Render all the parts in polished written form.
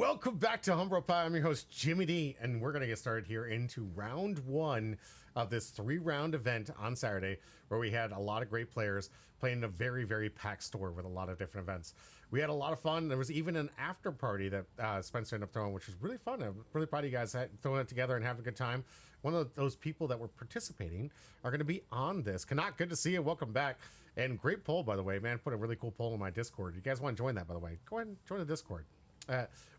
Welcome back to Humble Pie. I'm your host, Jimmy D, and we're going to get started here into round one of this three-round event on Saturday, where we had a lot of great players playing in a very, very packed store with a lot of different events. We had a lot of fun. There was even an after party that Spencer ended up throwing, which was really fun. I'm really proud of you guys throwing it together and having a good time. One of those people that were participating are going to be on this. Canuck, good to see you. Welcome back. And great poll, by the way, man. Put a really cool poll in my Discord. You guys want to join that, by the way? Go ahead and join the Discord.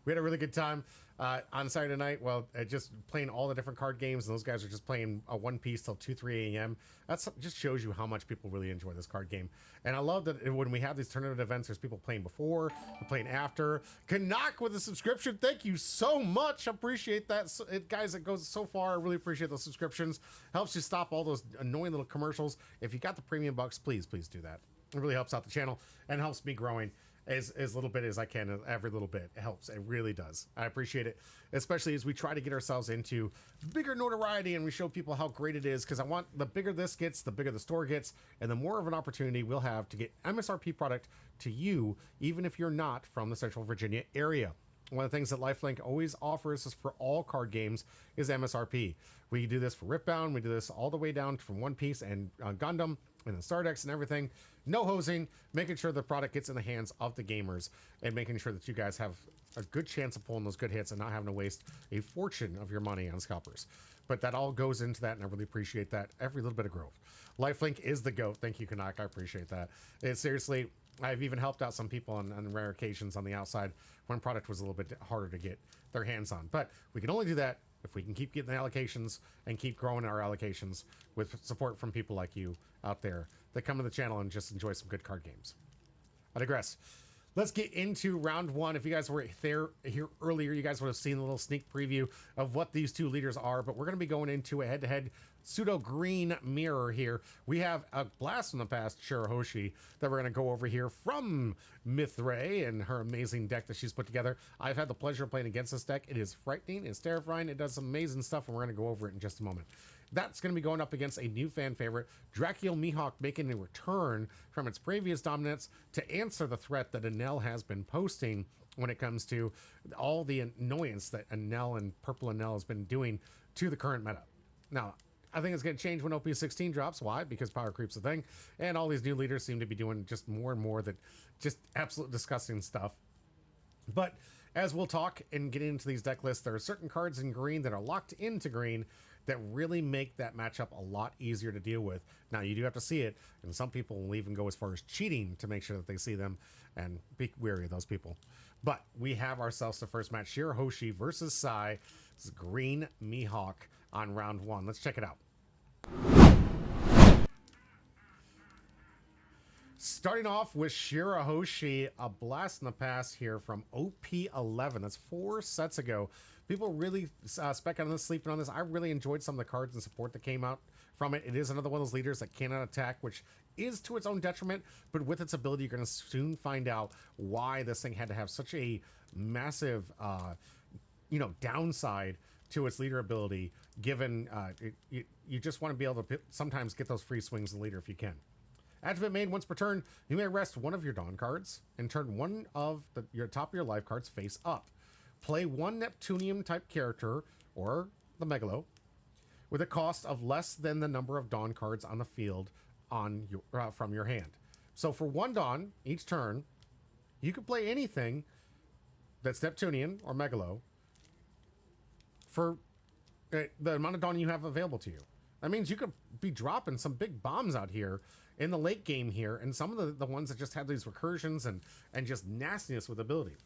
We had a really good time on Saturday night. Well, just playing all the different card games, and those guys are just playing One Piece till 2, 3 a.m. That just shows you how much people really enjoy this card game. And I love that when we have these tournament events, there's people playing before, playing after. Canuck with a subscription. Thank you so much. Appreciate that. Guys, that goes so far. I really appreciate those subscriptions. Helps you stop all those annoying little commercials. If you got the premium bucks, please do that. It really helps out the channel and helps me growing as little bit as I can. Every little bit helps. It really does. I appreciate it, especially as we try to get ourselves into bigger notoriety and we show people how great it is, because I want the bigger this gets, the bigger the store gets, and the more of an opportunity we'll have to get MSRP product to you, even if you're not from the Central Virginia area. One of the things that LifeLink always offers is for all card games is MSRP. We do this for Ripbound. We do this all the way down from One Piece and Gundam and the Stardex and everything. No hosing, making sure the product gets in the hands of the gamers and making sure that you guys have a good chance of pulling those good hits and not having to waste a fortune of your money on scalpers. But that all goes into that, and I really appreciate that. Every little bit of growth. LifeLink is the GOAT. Thank you, Canuck. I appreciate that. It's seriously, I've even helped out some people on rare occasions on the outside when product was a little bit harder to get their hands on. But we can only do that if we can keep getting the allocations and keep growing our allocations with support from people like you out there that come to the channel and just enjoy some good card games. I digress. Let's get into round one. If you guys were here earlier, you guys would have seen a little sneak preview of what these two leaders are, but we're going to be going into a head-to-head pseudo green mirror here. We have a blast from the past, Shirahoshi, that we're going to go over here from Mithray and her amazing deck that she's put together. I've had the pleasure of playing against this deck. It is frightening, it's terrifying, it does some amazing stuff, and we're going to go over it in just a moment. That's going to be going up against a new fan favorite, Dracula Mihawk, making a return from its previous dominance to answer the threat that Enel has been posting when it comes to all the annoyance that Enel and Purple Enel has been doing to the current meta. Now, I think it's going to change when OP16 drops. Why? Because power creep's a thing, and all these new leaders seem to be doing just more and more that just absolute disgusting stuff. But as we'll talk and get into these deck lists, there are certain cards in green that are locked into green that really make that matchup a lot easier to deal with. Now, you do have to see it, and some people will even go as far as cheating to make sure that they see them, and be wary of those people. But we have ourselves the first match, Shirahoshi versus Sai. This is Green Mihawk on round one. Let's check it out. Starting off with Shirahoshi, a blast in the past here from OP11. That's 4 sets ago. People really spec on this, sleeping on this. I really enjoyed some of the cards and support that came out from it. It is another one of those leaders that cannot attack, which is to its own detriment, but with its ability, you're going to soon find out why this thing had to have such a massive, downside to its leader ability, given you just want to be able to sometimes get those free swings in leader if you can. Activate main once per turn, you may rest one of your Dawn cards and turn one of your top of your life cards face up. Play one Neptunium type character, or the Megalo, with a cost of less than the number of Dawn cards on the field on your, from your hand. So for one Dawn each turn, you can play anything that's Neptunian or Megalo for the amount of Dawn you have available to you. That means you could be dropping some big bombs out here in the late game here, and some of the ones that just have these recursions and just nastiness with ability.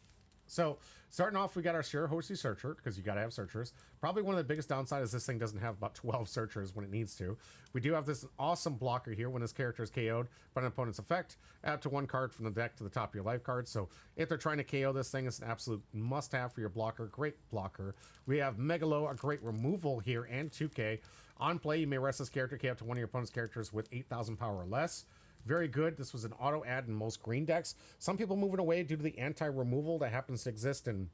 So starting off, we got our Shirahoshi Searcher, because you got to have searchers. Probably one of the biggest downsides is this thing doesn't have about 12 searchers when it needs to. We do have this awesome blocker here when this character is KO'd by an opponent's effect. Add to one card from the deck to the top of your life card. So if they're trying to KO this thing, it's an absolute must-have for your blocker. Great blocker. We have Megalo, a great removal here, and 2K. On play, you may rest this character KO to one of your opponent's characters with 8,000 power or less. Very good. This was an auto add in most green decks. Some people moving away due to the anti-removal that happens to exist in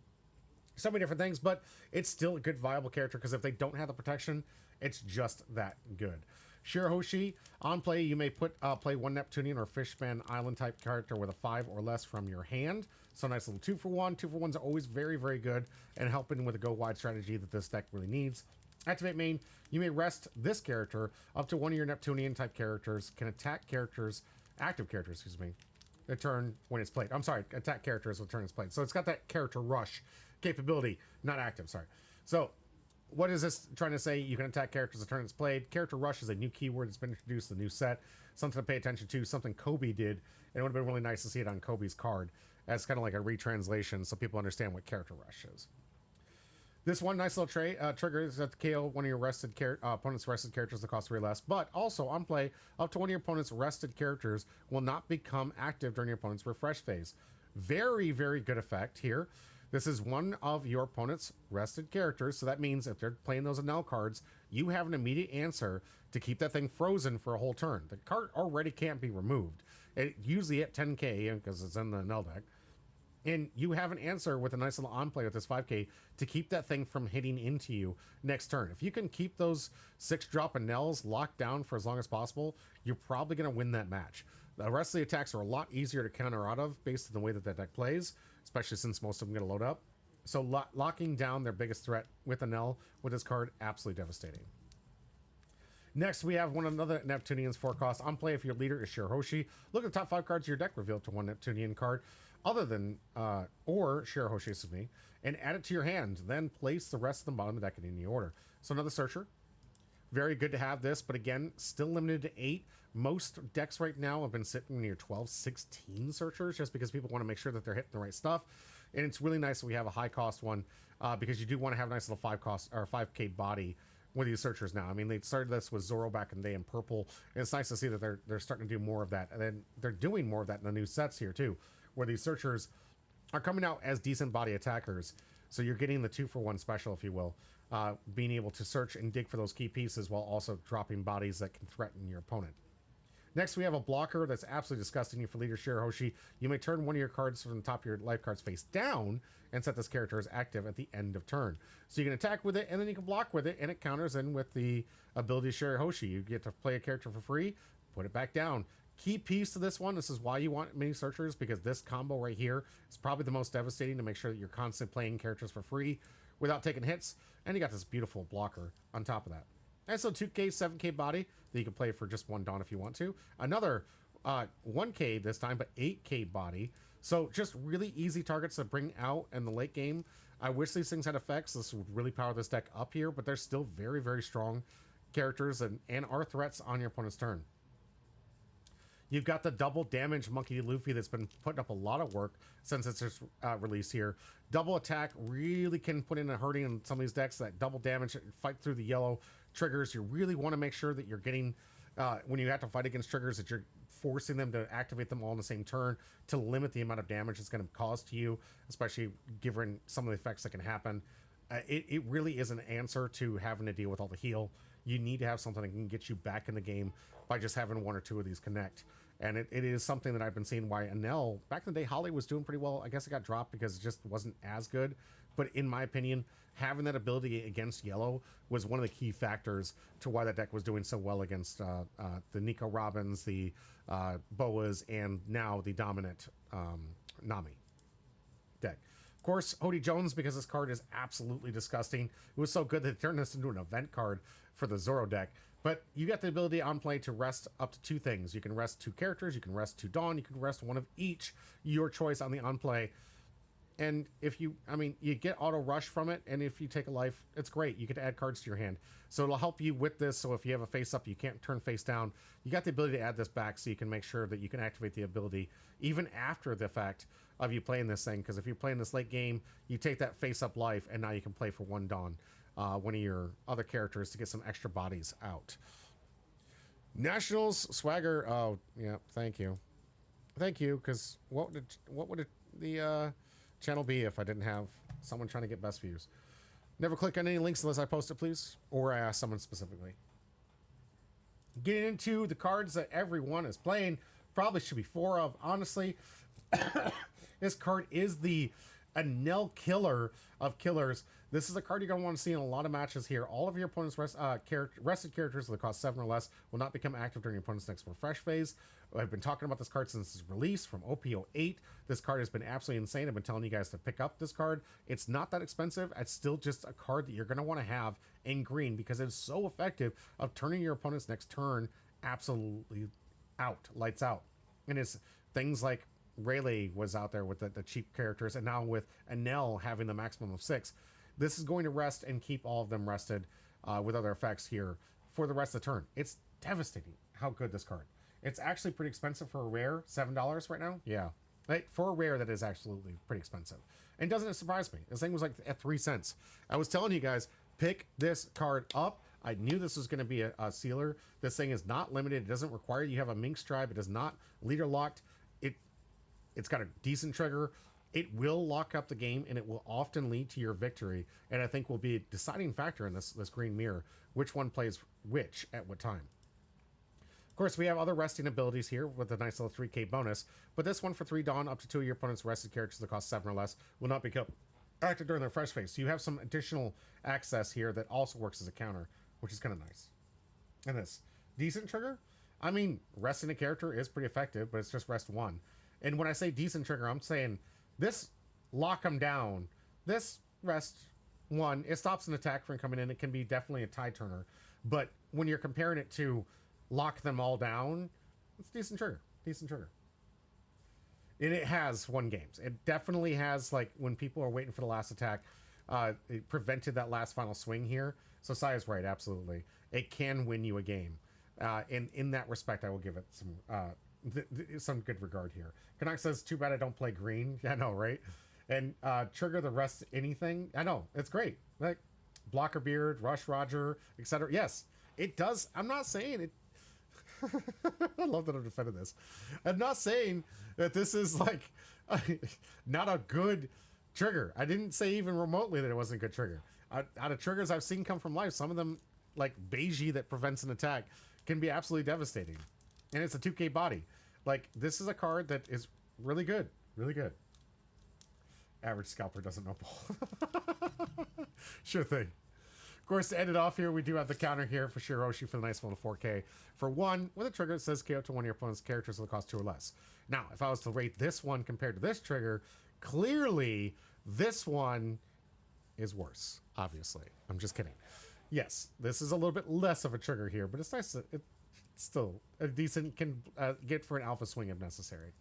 so many different things, but it's still a good viable character because if they don't have the protection, it's just that good. Shirahoshi, on play, you may play one Neptunian or Fishman Island type character with a 5 or less from your hand. So nice little 2-for-1. 2-for-1s are always very, very good and helping with the go wide strategy that this deck really needs. Activate main, you may rest this character up to one of your Neptunian type characters, can attack characters, active characters, excuse me, a turn when it's played. I'm sorry, attack characters when turn it's played. So it's got that character rush capability, not active, sorry. So what is this trying to say? You can attack characters the turn it's played. Character rush is a new keyword that's been introduced to the new set. Something to pay attention to, something Kobe did, and it would have been really nice to see it on Kobe's card as kind of like a retranslation so people understand what character rush is. This one nice little trigger is that KO one of your opponent's rested characters that cost 3 less, but also on play, up to one of your opponent's rested characters will not become active during your opponent's refresh phase. Very, very good effect here. This is one of your opponent's rested characters, so that means if they're playing those Anel cards, you have an immediate answer to keep that thing frozen for a whole turn. The card already can't be removed. It usually at 10k because it's in the Anel deck. And you have an answer with a nice little on play with this 5k to keep that thing from hitting into you next turn. If you can keep those 6-drop Anels locked down for as long as possible, you're probably going to win that match. The rest of the attacks are a lot easier to counter out of based on the way that that deck plays, especially since most of them going to load up. So locking down their biggest threat with Anel with this card, absolutely devastating. Next, we have one another Neptunian's 4 cost. On play, if your leader is Shirahoshi, look at the top 5 cards of your deck revealed to one Neptunian card other than, or Shirahoshi, excuse me, and add it to your hand. Then place the rest of the bottom of the deck in any order. So another searcher. Very good to have this, but again, still limited to 8. Most decks right now have been sitting near 12, 16 searchers just because people want to make sure that they're hitting the right stuff. And it's really nice that we have a high cost one because you do want to have a nice little 5k body with these searchers now. I mean, they started this with Zoro back in the day in purple, and it's nice to see that they're starting to do more of that. And then they're doing more of that in the new sets here too, where these searchers are coming out as decent body attackers. So you're getting the 2-for-1 special, if you will, being able to search and dig for those key pieces while also dropping bodies that can threaten your opponent. Next, we have a blocker that's absolutely disgusting for leader Shirahoshi. You may turn one of your cards from the top of your life cards face down and set this character as active at the end of turn. So you can attack with it, and then you can block with it, and it counters in with the ability Shirahoshi. You get to play a character for free, put it back down. Key piece to this one, this is why you want mini searchers, because this combo right here is probably the most devastating to make sure that you're constantly playing characters for free without taking hits. And you got this beautiful blocker on top of that. And so 2k, 7k body that you can play for just 1 Dawn if you want to. Another 1k this time, but 8k body. So just really easy targets to bring out in the late game. I wish these things had effects. This would really power this deck up here, but they're still very, very strong characters and are threats on your opponent's turn. You've got the double damage Monkey D. Luffy that's been putting up a lot of work since its release here. Double attack really can put in a hurting in some of these decks. That double damage, fight through the yellow triggers. You really want to make sure that you're getting, when you have to fight against triggers, that you're forcing them to activate them all in the same turn to limit the amount of damage it's going to cause to you, especially given some of the effects that can happen. It really is an answer to having to deal with all the heal. You need to have something that can get you back in the game by just having 1 or 2 of these connect. And it is something that I've been seeing why Anel, back in the day, Holly was doing pretty well. I guess it got dropped because it just wasn't as good. But in my opinion, having that ability against yellow was one of the key factors to why that deck was doing so well against the Nico Robins, the Boas, and now the dominant Nami deck. Of course, Hody Jones, because this card is absolutely disgusting. It was so good that it turned this into an event card for the Zoro deck. But you get the ability on play to rest up to 2 things. You can rest 2 characters, you can rest 2 Dawn, you can rest 1 of each, your choice on the on play. And if you, I mean, you get auto rush from it, and if you take a life, it's great. You get to add cards to your hand. So it'll help you with this. So if you have a face up, you can't turn face down. You got the ability to add this back so you can make sure that you can activate the ability even after the fact of you playing this thing. Because if you're playing this late game, you take that face up life, and now you can play for 1 Dawn. One of your other characters to get some extra bodies out. Nationals swagger. Oh yeah, thank you, because what would the channel be if I didn't have someone trying to get best views? Never click on any links unless I post it, please, or I ask someone specifically. Getting into the cards that everyone is playing, probably should be 4 of, honestly. This card is the a nil killer of killers. This is a card you're going to want to see in a lot of matches here. All of your opponent's rested characters that cost 7 or less will not become active during your opponent's next refresh phase. I've been talking about this card since its release from OPO8. This card has been absolutely insane. I've been telling you guys to pick up this card. It's not that expensive. It's still just a card that you're going to want to have in green because it's so effective of turning your opponent's next turn absolutely out, lights out. And it's things like Rayleigh was out there with the cheap characters, and now with Enel having the maximum of 6. This is going to rest and keep all of them rested with other effects here for the rest of the turn. It's devastating how good this card. It's actually pretty expensive for a rare, $7 right now. Yeah, like, for a rare that is absolutely pretty expensive. And doesn't it surprise me? This thing was like at 3 cents. I was telling you guys, pick this card up. I knew this was going to be a sealer. This thing is not limited. It doesn't require you have a Minx tribe. It is not leader locked. It's got a decent trigger. It will lock up the game, and it will often lead to your victory. And I think will be a deciding factor in this green mirror, which one plays which at what time. Of course, we have other resting abilities here with a nice little 3k bonus, but this one for 3 Dawn, up to 2 of your opponent's rested characters that cost 7 or less will not become active during their fresh phase. So you have some additional access here that also works as a counter, which is kind of nice. And this decent trigger, I mean, resting a character is pretty effective, but it's just rest 1. And when I say decent trigger, I'm saying this lock them down, this rest 1, it stops an attack from coming in. It can be definitely a tide turner, but when you're comparing it to lock them all down, it's decent trigger, And it has won games. It definitely has, like, when people are waiting for the last attack, it prevented that last final swing here. So Sai is right, absolutely. It can win you a game. And in that respect, I will give it some good regard here. Canuck says, too bad I don't play green. Yeah, I know, right? And trigger the rest anything. I know, it's great. Like Blocker Beard, Rush Roger, etc. Yes, it does. I'm not saying it. I love that I'm defending this. I'm not saying that this is like not a good trigger. I didn't say even remotely that it wasn't a good trigger. Out of triggers I've seen come from life, some of them, like Beiji that prevents an attack, can be absolutely devastating. And it's a 2k body. Like, this is a card that is really good. Really good. Average scalper doesn't know ball. Sure thing. Of course, to end it off here, we do have the counter here for Shirahoshi for the nice one of 4k. For 1, with a trigger that says KO to one of your opponent's characters will cost 2 or less. Now, if I was to rate this one compared to this trigger, clearly this one is worse, obviously. I'm just kidding. Yes, this is a little bit less of a trigger here, but it's nice to... still a decent, can get for an alpha swing if necessary.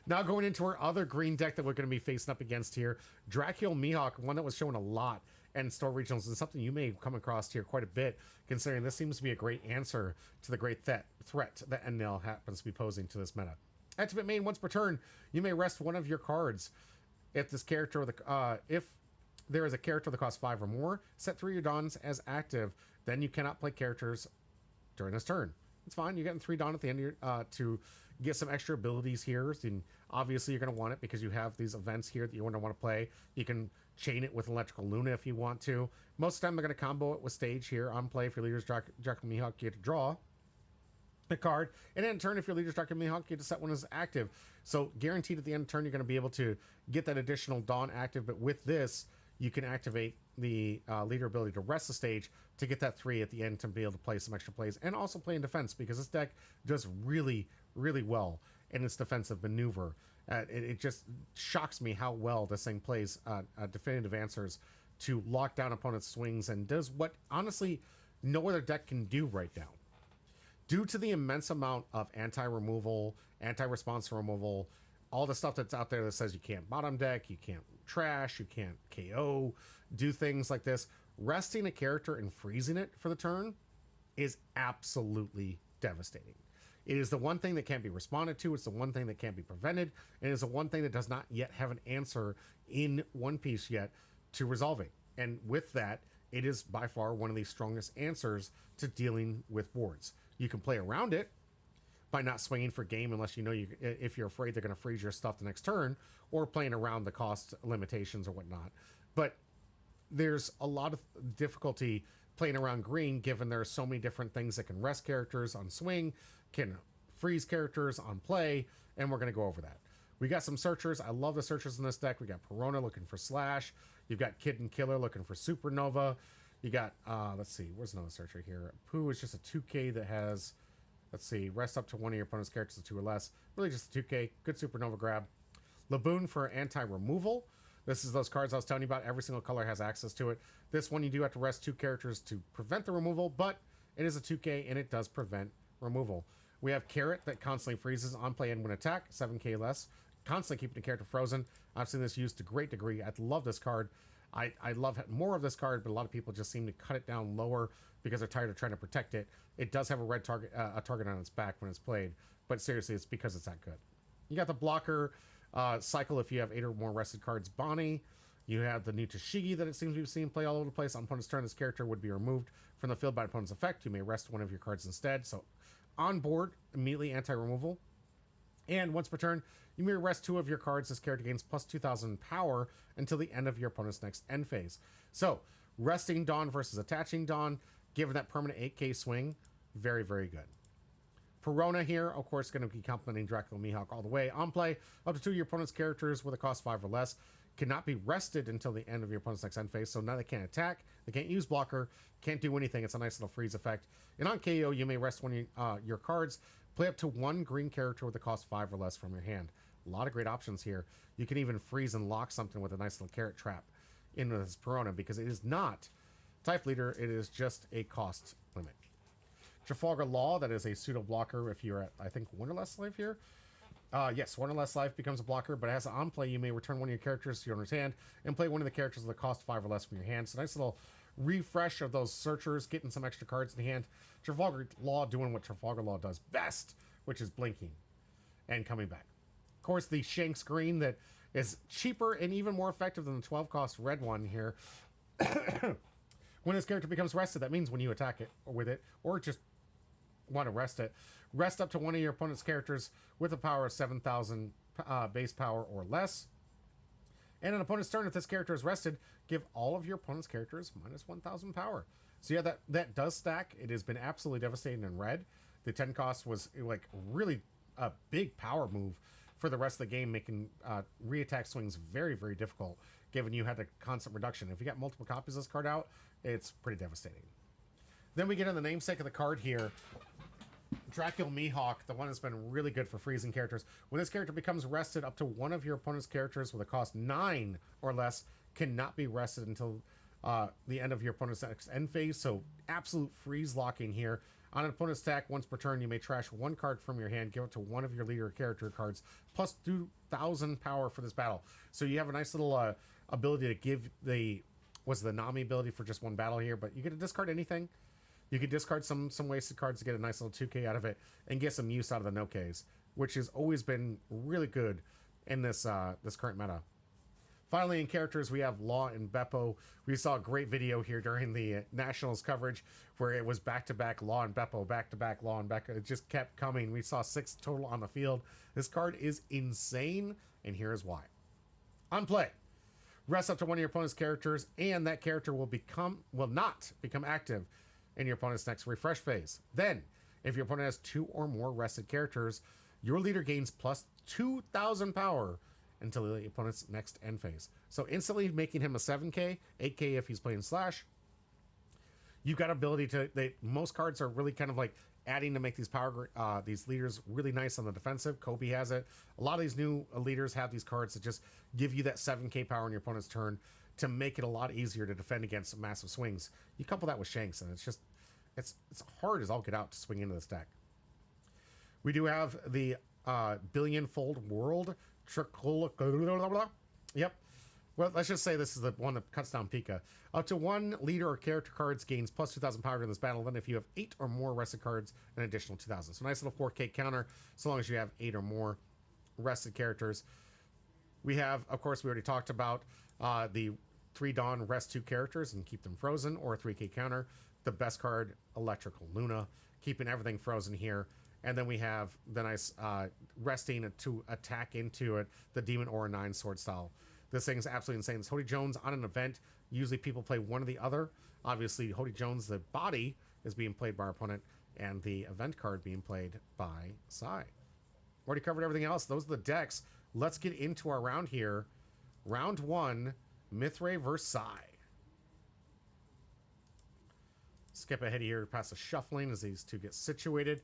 Now going into our other green deck that we're going to be facing up against here, Dracula Mihawk, one that was shown a lot in store regionals, and something you may come across here quite a bit, considering this seems to be a great answer to the great threat that Enel happens to be posing to this meta. Activate main once per turn. You may rest one of your cards. If this character, if there is a character that costs 5 or more, set 3 of your Dawns as active. Then you cannot play characters during this turn. It's fine. You're getting 3 Dawn at the end of your, to get some extra abilities here. And obviously you're going to want it because you have these events here that you want to play. You can chain it with Electrical Luna if you want to. Most of the time they're going to combo it with Stage here on play. If your leader's Dracula Mihawk, you get to draw a card. And in turn, if your leader's Dracula Mihawk, you get to set one as active. So guaranteed at the end of the turn, you're going to be able to get that additional Dawn active. But with this, you can activate the leader ability to rest the stage to get that 3 at the end to be able to play some extra plays and also play in defense, because this deck does really, really well in its defensive maneuver. It just shocks me how well this thing plays definitive answers to lock down opponent's swings and does what, honestly, no other deck can do right now. Due to the immense amount of anti-removal, anti-response removal, all the stuff that's out there that says you can't bottom deck, you can't trash, you can't KO, do things like this, resting a character and freezing it for the turn is absolutely devastating. It is the one thing that can't be responded to, it's the one thing that can't be prevented, and it is the one thing that does not yet have an answer in One Piece yet to resolving. And with that, it is by far one of the strongest answers to dealing with boards. You can play around it by not swinging for game unless you know if you're afraid they're going to freeze your stuff the next turn, or playing around the cost limitations or whatnot. But there's a lot of difficulty playing around green, given there are so many different things that can rest characters on swing, can freeze characters on play, and we're going to go over that. We got some searchers. I love the searchers in this deck. We got Perona looking for Slash. You've got Kid and Killer looking for Supernova. You got, let's see, where's another searcher here? Pooh is just a 2K that has, let's see, rest up to one of your opponent's characters of 2 or less. Really just a 2K. Good Supernova grab. Laboon for anti-removal. This is those cards I was telling you about. Every single color has access to it. This one you do have to rest 2 characters to prevent the removal, but it is a 2K and it does prevent removal. We have Carrot that constantly freezes on play and when attack, 7K less. Constantly keeping the character frozen. I've seen this used to great degree. I love this card. I love more of this card, but a lot of people just seem to cut it down lower because they're tired of trying to protect it. It does have a red target, a target on its back when it's played, but seriously, it's because it's that good. You got the blocker cycle if you have 8 or more rested cards. Bonnie. You have the new Tashigi that it seems we've seen play all over the place. On opponent's turn, this character would be removed from the field by opponent's effect. You may rest one of your cards instead. So on board, immediately anti-removal. And once per turn, you may rest 2 of your cards. This character gains plus 2,000 power until the end of your opponent's next end phase. So, resting Dawn versus attaching Dawn, given that permanent 8K swing, very, very good. Perona here, of course, going to be complementing Dracula Mihawk all the way. On play, up to 2 of your opponent's characters with a cost 5 or less cannot be rested until the end of your opponent's next end phase. So now they can't attack, they can't use blocker, can't do anything. It's a nice little freeze effect. And on KO, you may rest one of your cards, play up to 1 green character with a cost 5 or less from your hand. A lot of great options here. You can even freeze and lock something with a nice little carrot trap into this Perona because it is not type leader, it is just a cost limit. Trafalgar Law, that is a pseudo blocker if you're at, I think, 1 or less life here. Yes, 1 or less life becomes a blocker, but as on play, you may return one of your characters to your owner's hand and play one of the characters with a cost 5 or less from your hand. So nice little refresh of those searchers, getting some extra cards in the hand. Trafalgar Law doing what Trafalgar Law does best, which is blinking and coming back. Of course, the Shanks Green that is cheaper and even more effective than the 12 cost red one here. When this character becomes rested, that means when you attack it or with it, or just want to rest it, rest up to one of your opponent's characters with a power of 7,000 base power or less. And an opponent's turn, if this character is rested, give all of your opponent's characters minus 1,000 power. So yeah, that does stack. It has been absolutely devastating in red. The 10 cost was like really a big power move for the rest of the game, making re-attack swings very, very difficult, given you had a constant reduction. If you got multiple copies of this card out, it's pretty devastating. Then we get in the namesake of the card here, Dracula Mihawk, the one that's been really good for freezing characters. When this character becomes rested, up to 1 of your opponent's characters with a cost 9 or less cannot be rested until the end of your opponent's next end phase. So absolute freeze locking here. On an opponent's attack, once per turn, you may trash 1 card from your hand, give it to 1 of your leader character cards, plus 2,000 power for this battle. So you have a nice little ability to give the Nami ability for just 1 battle here, but you get to discard anything. You could discard some wasted cards to get a nice little 2K out of it and get some use out of the no-Ks, which has always been really good in this this current meta. Finally, in characters, we have Law and Beppo. We saw a great video here during the Nationals coverage where it was back-to-back Law and Beppo, back-to-back Law and Beppo. It just kept coming. We saw 6 total on the field. This card is insane, and here is why. On play, rest up to 1 of your opponent's characters, and that character will not become active in your opponent's next refresh phase. Then, if your opponent has 2 or more rested characters, your leader gains plus 2,000 power until the opponent's next end phase. So instantly making him a 7K, 8K if he's playing Slash. You've got ability to, most cards are really kind of like adding to make these these leaders really nice on the defensive. Kobe has it. A lot of these new leaders have these cards that just give you that 7K power on your opponent's turn to make it a lot easier to defend against massive swings. You couple that with Shanks, and it's hard as all get out to swing into this deck. We do have the Billion-Fold World. Yep. Well, let's just say this is the one that cuts down Pika. Up to 1 leader or character cards gains plus 2,000 power in this battle. Then if you have 8 or more rested cards, an additional 2,000. So nice little 4K counter, so long as you have 8 or more rested characters. We have, of course, we already talked about the 3 Dawn rest 2 characters and keep them frozen, or a 3K counter. The best card, Electrical Luna, keeping everything frozen here. And then we have the nice resting to attack into it, the Demon Aura 9 sword style. This thing's absolutely insane. It's Hody Jones on an event. Usually people play one or the other. Obviously, Hody Jones, the body, is being played by our opponent, and the event card being played by Sai. Already covered everything else. Those are the decks. let's get into our round here. Round 1, Mithray versus Sai. Skip ahead here past the shuffling as these two get situated.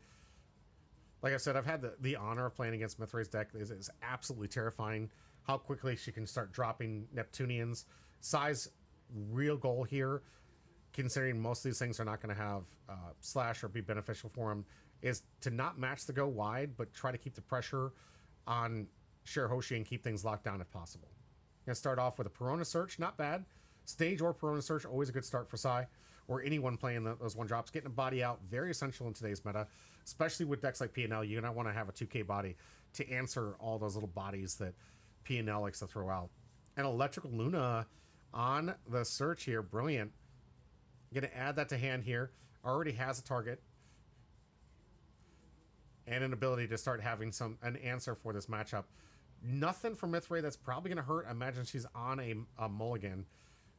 Like I said, I've had the honor of playing against Mithray's deck. It's absolutely terrifying how quickly she can start dropping Neptunians. Sai's real goal here, considering most of these things are not going to have slash or be beneficial for him, is to not match the go wide, but try to keep the pressure on Shirahoshi and keep things locked down if possible. Going to start off with a Perona Search, not bad. Stage or Perona Search, always a good start for Sai, or anyone playing those one drops. Getting a body out, very essential in today's meta, especially with decks like PNL. You're going to want to have a 2K body to answer all those little bodies that PNL likes to throw out. And Electrical Luna on the search here, brilliant. Going to add that to hand here. Already has a target and an ability to start having an answer for this matchup. Nothing from Mithray that's probably going to hurt. I imagine she's on a mulligan.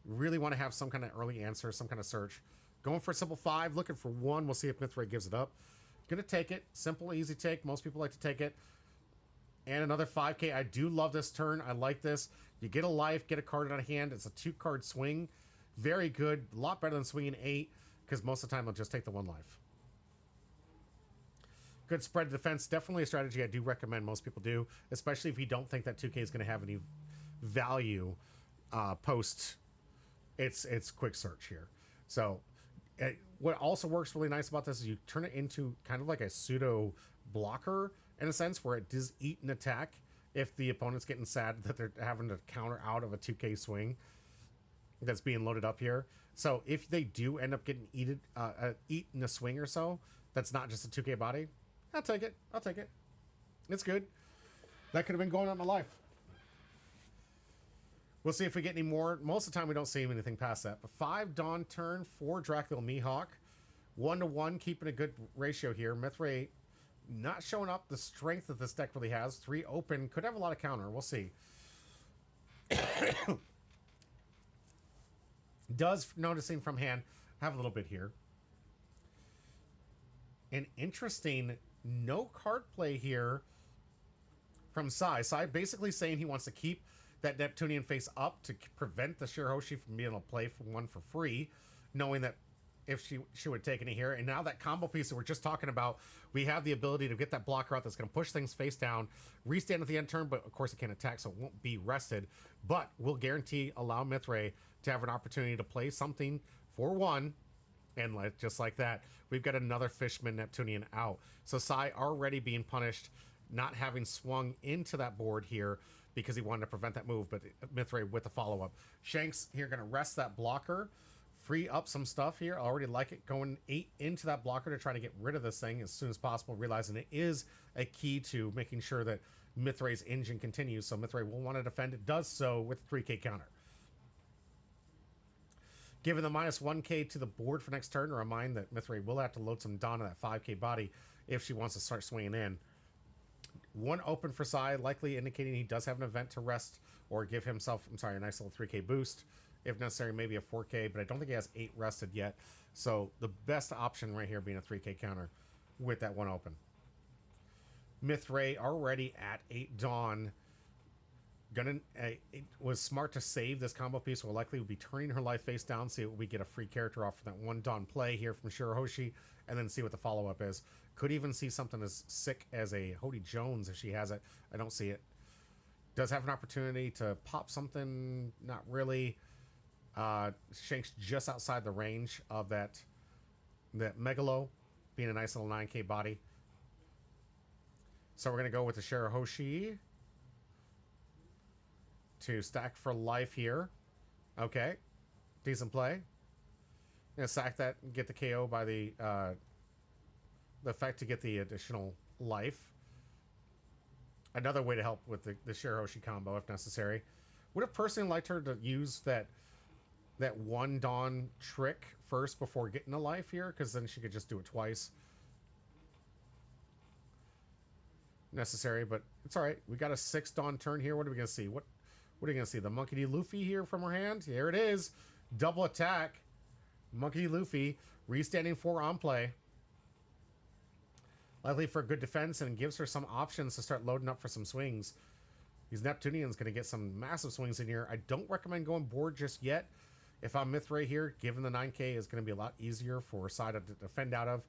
Really want to have some kind of early answer, some kind of search. Going for a simple 5, looking for 1. We'll see if Mithray gives it up. Going to take it. Simple, easy take. Most people like to take it. And another 5K. I do love this turn. I like this. You get a life, get a card out of hand. It's a 2-card swing. Very good. A lot better than swinging 8, because most of the time they'll just take the 1 life. Good spread defense. Definitely a strategy I do recommend most people do, especially if you don't think that 2K is going to have any value post its quick search here. So what also works really nice about this is you turn it into kind of like a pseudo blocker in a sense, where it does eat an attack if the opponent's getting sad that they're having to counter out of a 2K swing that's being loaded up here. So if they do end up getting eaten a swing or so, that's not just a 2K body, I'll take it. I'll take it. It's good. That could have been going on in my life. We'll see if we get any more. Most of the time we don't see anything past that. But 5 Dawn turn, 4 Dracula Mihawk. 1-to-1, keeping a good ratio here. Mithray not showing up the strength that this deck really has. 3 open. Could have a lot of counter. We'll see. Does, noticing from hand, have a little bit here. An interesting no card play here from Sai. Sai basically saying he wants to keep that Neptunian face up to prevent the Shirahoshi from being able to play for 1 for free, knowing that if she would take any here. And now that combo piece that we're just talking about, we have the ability to get that blocker out that's going to push things face down, restand at the end turn, but of course it can't attack, so it won't be rested. But we'll guarantee allow Mithray to have an opportunity to play something for 1. And just like that, we've got another Fishman Neptunian out. So Sai already being punished, not having swung into that board here because he wanted to prevent that move, but Mithray with the follow-up. Shanks here going to rest that blocker, free up some stuff here. I already like it, going 8 into that blocker to try to get rid of this thing as soon as possible, realizing it is a key to making sure that Mithray's engine continues. So Mithray will want to defend. It does so with 3K counter. Given the minus 1K to the board for next turn, remind that Mithray will have to load some Dawn in that 5K body if she wants to start swinging in. 1 open for Sai, likely indicating he does have an event to rest or give himself, a nice little 3K boost. If necessary, maybe a 4K, but I don't think he has 8 rested yet. So the best option right here being a 3K counter with that 1 open. Mithray already at 8 Dawn. It was smart to save this combo piece. Will likely be turning her life face down, see what we get a free character off from that 1 Dawn play here from Shirahoshi, and then see what the follow-up is. Could even see something as sick as a Hody Jones if she has it. I don't see it. Does have an opportunity to pop something, not really. Shank's just outside the range of that Megalo, being a nice little 9K body. So we're going to go with the Shirahoshi to stack for life here. Okay. Decent play. Gonna sack that and get the KO by the effect to get the additional life. Another way to help with the Shirahoshi combo if necessary. Would have personally liked her to use that 1 Dawn trick first before getting a life here, because then she could just do it twice. Necessary, but it's all right. We got a 6 Dawn turn here. What are we gonna see? What are you gonna see? The Monkey D. Luffy here from her hand. Here it is. Double attack. Monkey D. Luffy restanding 4 on play. Likely for good defense, and gives her some options to start loading up for some swings. These Neptunians going to get some massive swings in here. I don't recommend going board just yet. If I'm Mithray here, given the 9K is going to be a lot easier for Sai to defend out of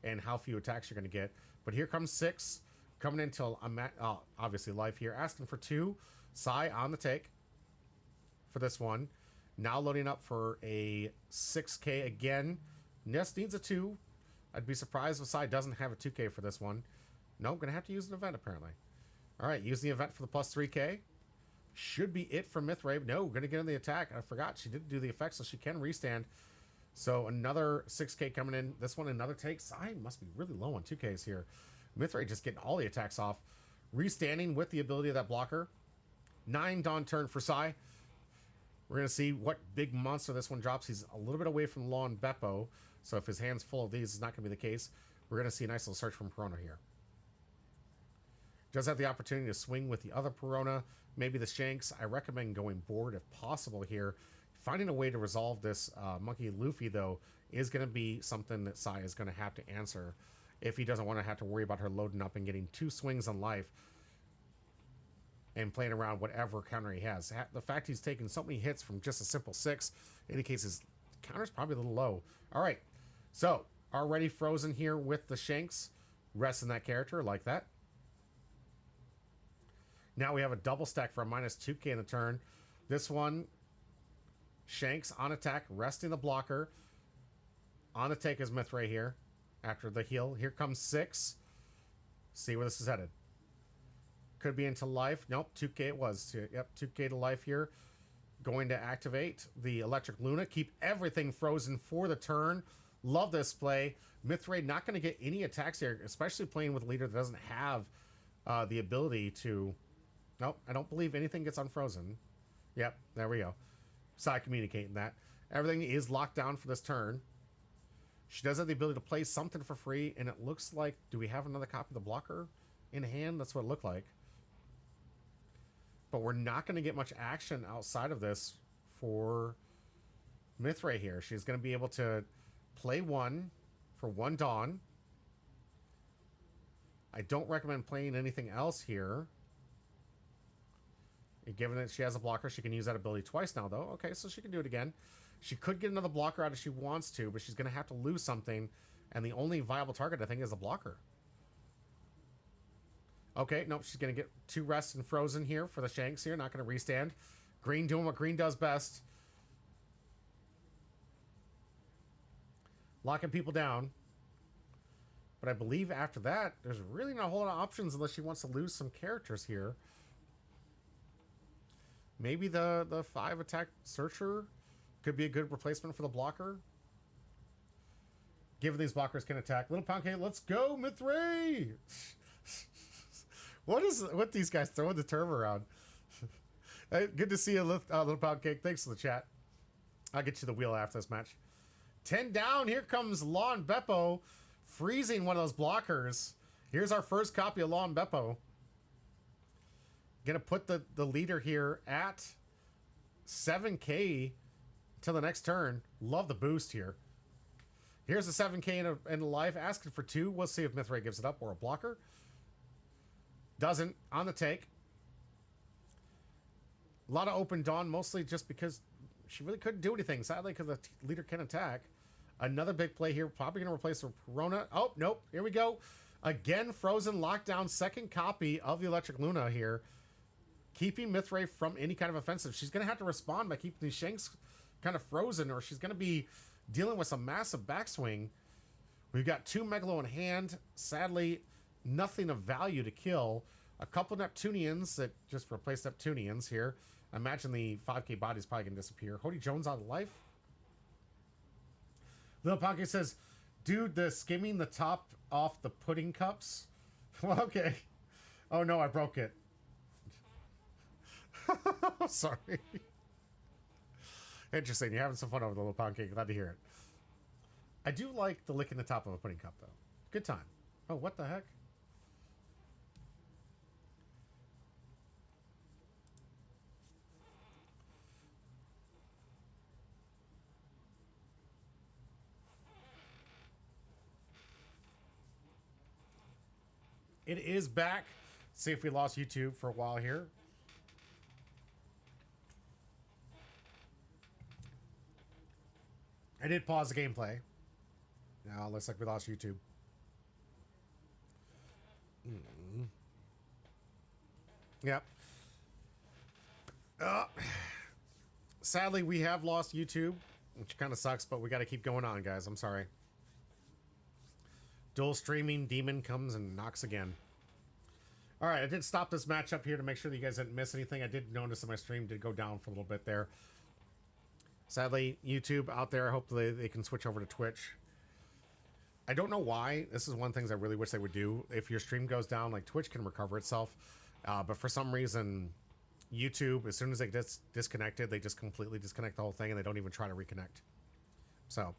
and how few attacks you're going to get. But here comes 6 coming in until I'm at, obviously life here. Asking for 2. Sai on the take for this one. Now loading up for a 6K again. Nest needs a 2. I'd be surprised if Sai doesn't have a 2K for this one. No, going to have to use an event apparently. All right, use the event for the plus 3K. Should be it for Mithray. No, we're going to get in the attack. I forgot she didn't do the effect, so she can restand. So another 6K coming in. This one, another take. Sai must be really low on 2Ks here. Mithray just getting all the attacks off. Restanding with the ability of that blocker. 9 Dawn turn for Sai. We're going to see what big monster this one drops. He's a little bit away from Law and Beppo, so if his hand's full of these, it's not going to be the case. We're going to see a nice little search from Perona here. Does have the opportunity to swing with the other Perona, maybe the Shanks. I recommend going board if possible here. Finding a way to resolve this Monkey Luffy, though, is going to be something that Sai is going to have to answer if he doesn't want to have to worry about her loading up and getting 2 swings on life and playing around whatever counter he has. The fact he's taking so many hits from just a simple 6 indicates his counter's probably a little low. All right, so already frozen here with the Shanks. Resting that character like that. Now we have a double stack for a minus 2K in the turn. This one, Shanks on attack, resting the blocker. On the take is Mithray here after the heal. Here comes 6. See where this is headed. Could be into life. Nope, 2K it was. Yep, 2K to life here. Going to activate the Electric Luna. Keep everything frozen for the turn. Love this play. Mithray not going to get any attacks here, especially playing with a leader that doesn't have the ability to... Nope, I don't believe anything gets unfrozen. Yep, there we go. Sai communicating that. Everything is locked down for this turn. She does have the ability to play something for free, and it looks like... Do we have another copy of the blocker in hand? That's what it looked like. But we're not going to get much action outside of this for Mithray here. She's going to be able to play 1 for 1 Dawn. I don't recommend playing anything else here. Given that she has a blocker, she can use that ability twice now, though. Okay, so she can do it again. She could get another blocker out if she wants to, but she's going to have to lose something, and the only viable target, I think, is a blocker. Okay, nope, she's going to get 2 rests and frozen here for the Shanks here. Not going to restand. Green doing what Green does best. Locking people down. But I believe after that, there's really not a whole lot of options unless she wants to lose some characters here. Maybe the 5 attack Searcher could be a good replacement for the blocker. Given these blockers can attack. Little Pound Cake, let's go, Mithray! What these guys throwing the term around? Hey, good to see you, Little Pound Cake. Thanks for the chat. I'll get you the wheel after this match. 10 down. Here comes Law and Beppo freezing one of those blockers. Here's our first copy of Law and Beppo. Gonna put the leader here at 7K till the next turn. Love the boost here. Here's a 7K in a life, asking for 2. We'll see if Mithray gives it up or a blocker. Doesn't. On the take. A lot of open Dawn, mostly just because she really couldn't do anything, sadly, because the leader can attack. Another big play here. Probably going to replace her Perona. Oh, nope. Here we go. Again, frozen lockdown. Second copy of the Electric Luna here. Keeping Mithray from any kind of offensive. She's going to have to respond by keeping these Shanks kind of frozen, or she's going to be dealing with some massive backswing. We've got 2 Megalo in hand. Sadly, nothing of value to kill. A couple Neptunians that just replace Neptunians here. I imagine the 5K body's probably going to disappear. Hody Jones out of life. Little Pocket says, dude, the skimming the top off the pudding cups. Well, okay. Oh no, I broke it. Sorry. Interesting. You're having some fun over the Little Pound Cake. Glad to hear it. I do like the licking the top of a pudding cup, though. Good time. Oh, what the heck? It is back. See if we lost YouTube for a while here. I did pause the gameplay. Now it looks like we lost YouTube. Yep. Sadly, we have lost YouTube, which kind of sucks, but we got to keep going on, guys. I'm sorry. Dual streaming demon comes and knocks again. All right, I did stop this match up here to make sure that you guys didn't miss anything. I did notice that my stream did go down for a little bit there. Sadly, YouTube out there, hopefully they can switch over to Twitch. I don't know why. This is one of the things I really wish they would do. If your stream goes down, like Twitch can recover itself. But for some reason, YouTube, as soon as they get disconnected, they just completely disconnect the whole thing and they don't even try to reconnect. So,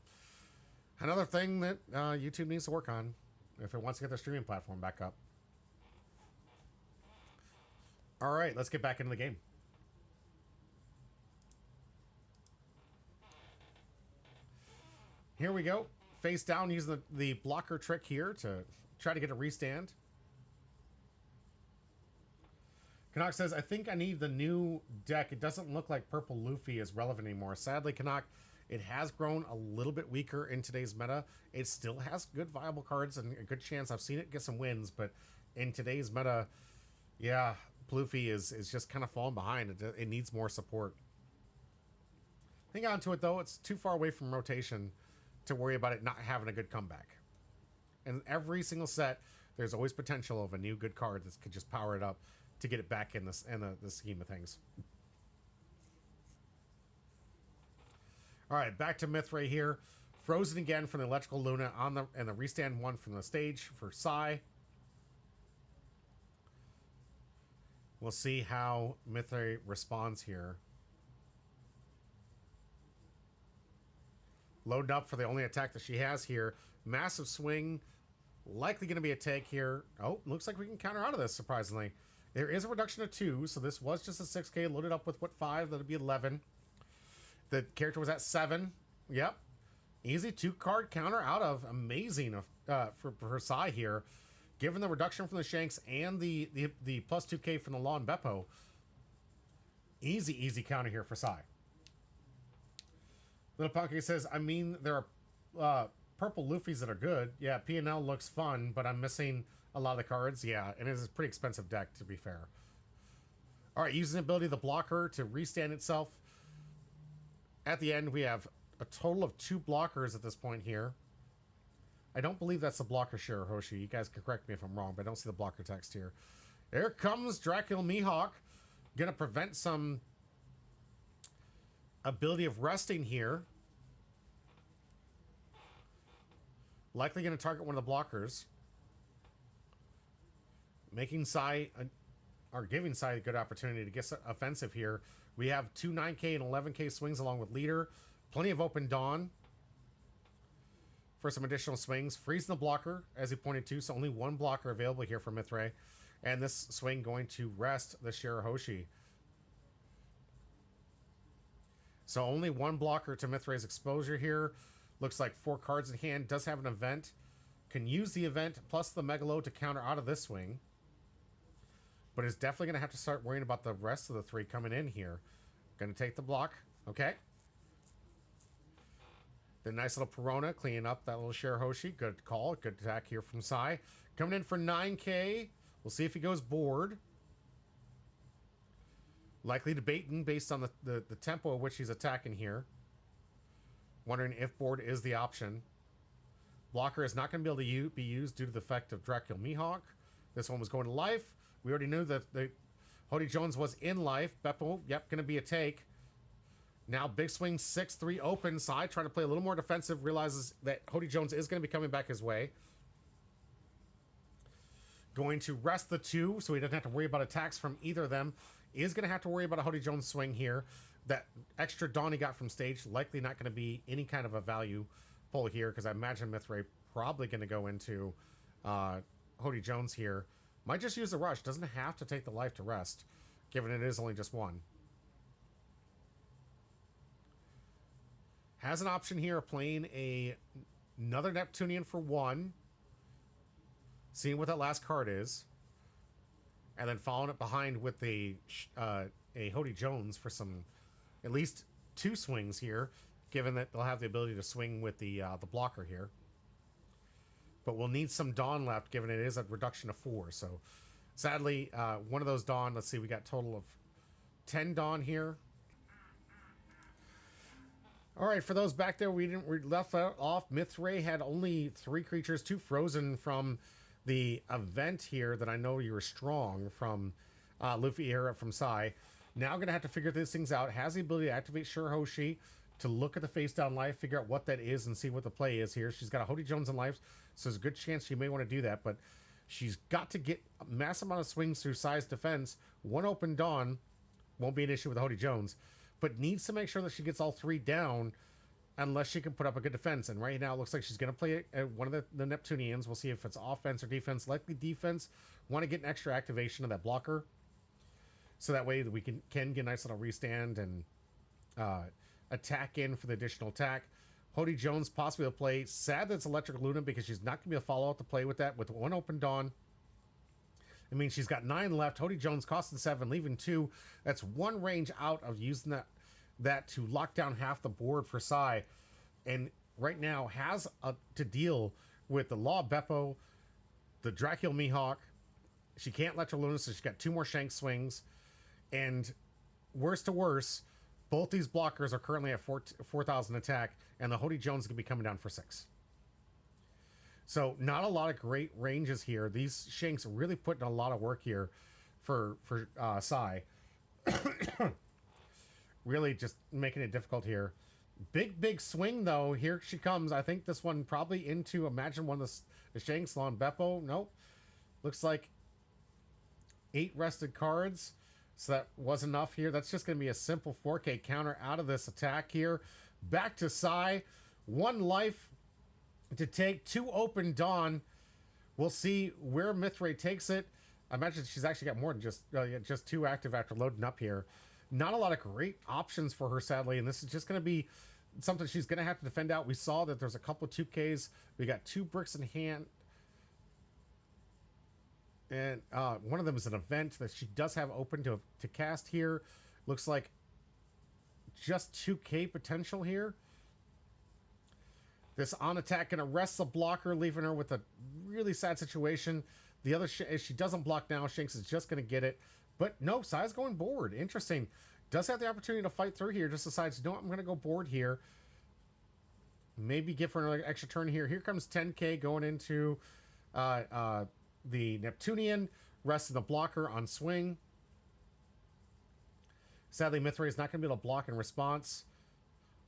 another thing that YouTube needs to work on if it wants to get their streaming platform back up. All right, let's get back into the game. Here we go. Face down using the blocker trick here to try to get a restand. Canuck says, I think I need the new deck. It doesn't look like Purple Luffy is relevant anymore. Sadly, Canuck, it has grown a little bit weaker in today's meta. It still has good viable cards and a good chance. I've seen it get some wins, but in today's meta, yeah, Luffy is just kind of falling behind. It needs more support. Hang on to it, though. It's too far away from rotation to worry about it not having a good comeback. And every single set, there's always potential of a new good card that could just power it up to get it back in the scheme of things. All right, back to Mithray here. Frozen again from the Electrical Luna and the restand one from the stage for Sai. We'll see how Mithray responds here. Loading up for the only attack that she has here. Massive swing. Likely going to be a take here. Oh, looks like we can counter out of this, surprisingly. There is a reduction of 2, so this was just a 6K loaded up with, what, 5? That'll be 11. The character was at 7. Yep. Easy 2-card counter out of. Amazing for Sai here. Given the reduction from the Shanks and the plus 2K from the Law and Beppo. Easy counter here for Sai. Little Pocket says, I mean, there are purple Luffys that are good. Yeah, P&L looks fun, but I'm missing a lot of the cards. Yeah, and it's a pretty expensive deck, to be fair. All right, using the ability of the blocker to restand itself. At the end, we have a total of 2 blockers at this point here. I don't believe that's the blocker Shirahoshi. You guys can correct me if I'm wrong, but I don't see the blocker text here. There comes Dracula Mihawk. Gonna prevent some ability of resting here. Likely going to target one of the blockers. Making Sai, or giving Sai a good opportunity to get offensive here. We have 2 9K and 11K swings along with Leader. Plenty of Open Dawn for some additional swings. Freezing the blocker, as he pointed to, so only 1 blocker available here for Mithray. And this swing going to rest the Shirahoshi. So only 1 blocker to Mithray's exposure here. Looks like 4 cards in hand. Does have an event. Can use the event plus the Megalo to counter out of this swing. But is definitely going to have to start worrying about the rest of the 3 coming in here. Going to take the block. Okay. The nice little Perona cleaning up that little Shirahoshi. Good call. Good attack here from Sai. Coming in for 9K. We'll see if he goes board. Likely debating based on the tempo at which he's attacking here. Wondering if board is the option. Blocker is not going to be able to be used due to the effect of Dracula Mihawk. This one was going to life. We already knew that the Hody Jones was in life. Beppo, yep, going to be a take. Now big swing 6-3 open. Sai trying to play a little more defensive. Realizes that Hody Jones is going to be coming back his way. Going to rest the 2 so he doesn't have to worry about attacks from either of them. Is going to have to worry about a Hody Jones swing here. That extra Dawn he got from stage, likely not going to be any kind of a value pull here, because I imagine Mithray probably going to go into Hody Jones here. Might just use the rush. Doesn't have to take the life to rest, given it is only just 1. Has an option here of playing another Neptunian for 1. Seeing what that last card is. And then following it behind with a Hody Jones for some, at least 2 swings here. given that they'll have the ability to swing with the blocker here. But we'll need some Dawn left, given it is a reduction of 4. So, sadly, one of those Dawn, let's see, we got a total of 10 Dawn here. All right, for those back there, we left off. Mithray had only 3 creatures, 2 frozen from the event here that I know you were strong from Luffy era from Sai. Now going to have to figure these things out. Has the ability to activate Shirahoshi to look at the face down life, figure out what that is, and see what the play is here. She's got a Hody Jones in life, so there's a good chance she may want to do that, but she's got to get a massive amount of swings through Sai's defense. 1 open Dawn won't be an issue with Hody Jones, but needs to make sure that she gets all 3 down unless she can put up a good defense. And right now it looks like she's going to play one of the Neptunians. We'll see if it's offense or defense. Likely defense. Want to get an extra activation of that blocker, so that way we can get a nice little restand and attack in for the additional attack. Hody Jones possibly will play. Sad that it's Electric Luna because she's not going to be a follow-up to play with that with 1 open Dawn. I mean, she's got 9 left. Hody Jones costing 7, leaving 2. That's 1 range out of using that to lock down half the board for Sai. And right now has to deal with the Law of Beppo, the Dracula Mihawk. She can't Electric Luna, so she's got 2 more Shank swings. And worst to worst, both these blockers are currently at 4,000 attack, and the Hody Jones is going to be coming down for 6. So not a lot of great ranges here. These Shanks really putting a lot of work here for Sai. Really just making it difficult here. Big swing, though. Here she comes. I think this one probably into, imagine one of the Shanks. Lon Beppo. Nope. Looks like 8 rested cards. So that was enough here. That's just going to be a simple 4K counter out of this attack here. Back to Sai. 1 life to take. 2 open Dawn. We'll see where Mithray takes it. I imagine she's actually got more than just 2 active after loading up here. Not a lot of great options for her, sadly, and this is just going to be something she's going to have to defend out. We saw that there's a couple of 2Ks. We got 2 bricks in hand. And one of them is an event that she does have open to cast here. Looks like just 2K potential here. This on attack can arrest the blocker, leaving her with a really sad situation. The other, if she doesn't block now, Shanks is just going to get it. But no, Sai's going board. Interesting. Does have the opportunity to fight through here. Just decides, no, I'm going to go board here. Maybe give her another extra turn here. Here comes 10K going into the Neptunian. Rest of the blocker on swing. Sadly, Mithray is not going to be able to block in response.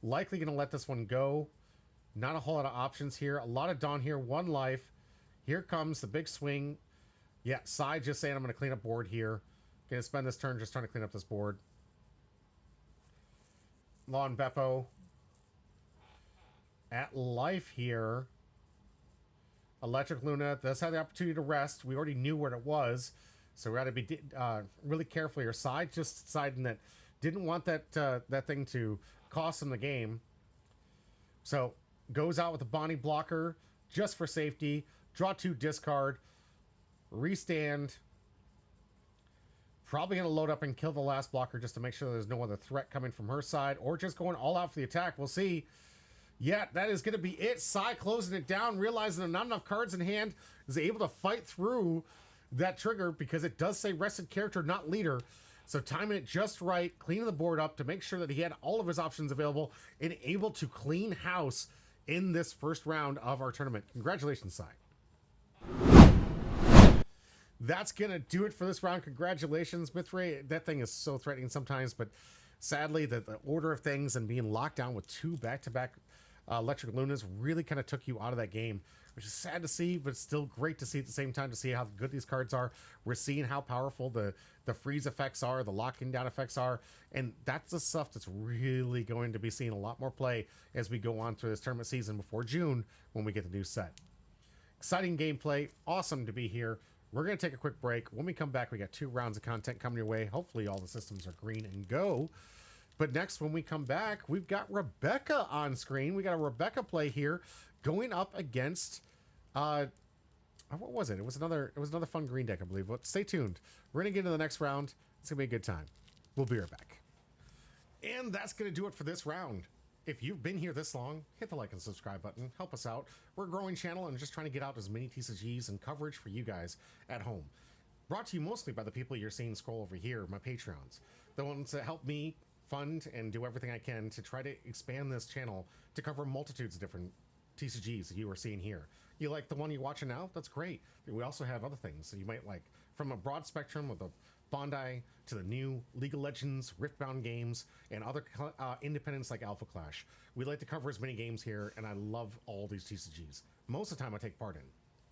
Likely going to let this one go. Not a whole lot of options here. A lot of Dawn here. 1 life. Here comes the big swing. Yeah, Sai just saying I'm going to clean up board here. Going to spend this turn just trying to clean up this board. Lon Beppo at life here. Electric Luna does have the opportunity to rest. We already knew where it was, so we got to be really careful here. Sai just deciding that didn't want that thing to cost him the game. So goes out with a Bonnie blocker just for safety. Draw 2, discard, restand. Probably going to load up and kill the last blocker just to make sure there's no other threat coming from her side, or just going all out for the attack. We'll see. Yeah, that is going to be it. Sai closing it down, realizing there are not enough cards in hand, is able to fight through that trigger because it does say rested character, not leader. So timing it just right, cleaning the board up to make sure that he had all of his options available and able to clean house in this first round of our tournament. Congratulations, Sai. That's going to do it for this round. Congratulations, Mithray. That thing is so threatening sometimes, but sadly, the order of things and being locked down with 2 back-to-back Electric Lunas really kind of took you out of that game, which is sad to see, but still great to see at the same time to see how good these cards are. We're seeing how powerful the freeze effects are, the locking down effects are, and that's the stuff that's really going to be seeing a lot more play as we go on through this tournament season before June when we get the new set. Exciting gameplay. Awesome to be here. We're going to take a quick break. When we come back, we got 2 rounds of content coming your way. Hopefully all the systems are green and go. But next, when we come back, we've got Rebecca on screen. We got a Rebecca play here going up against, what was it? It was another fun green deck, I believe. But stay tuned. We're going to get into the next round. It's going to be a good time. We'll be right back. And that's going to do it for this round. If you've been here this long, hit the like and subscribe button. Help us out. We're a growing channel and just trying to get out as many TCGs and coverage for you guys at home. Brought to you mostly by the people you're seeing scroll over here, my Patreons. The ones that help me fund and do everything I can to try to expand this channel to cover multitudes of different TCGs that you are seeing here. You like the one you're watching now? That's great. We also have other things that you might like, from a broad spectrum of the Bondi to the new League of Legends, Riftbound games, and other independents like Alpha Clash. We like to cover as many games here, and I love all these TCGs. Most of the time I take part in.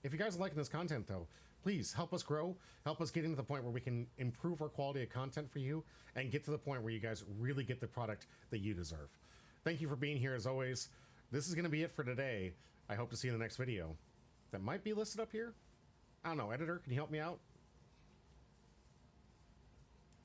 If you guys are liking this content though, please help us grow, help us get into the point where we can improve our quality of content for you and get to the point where you guys really get the product that you deserve. Thank you for being here as always. This is going to be it for today. I hope to see you in the next video. That might be listed up here. I don't know, editor, can you help me out?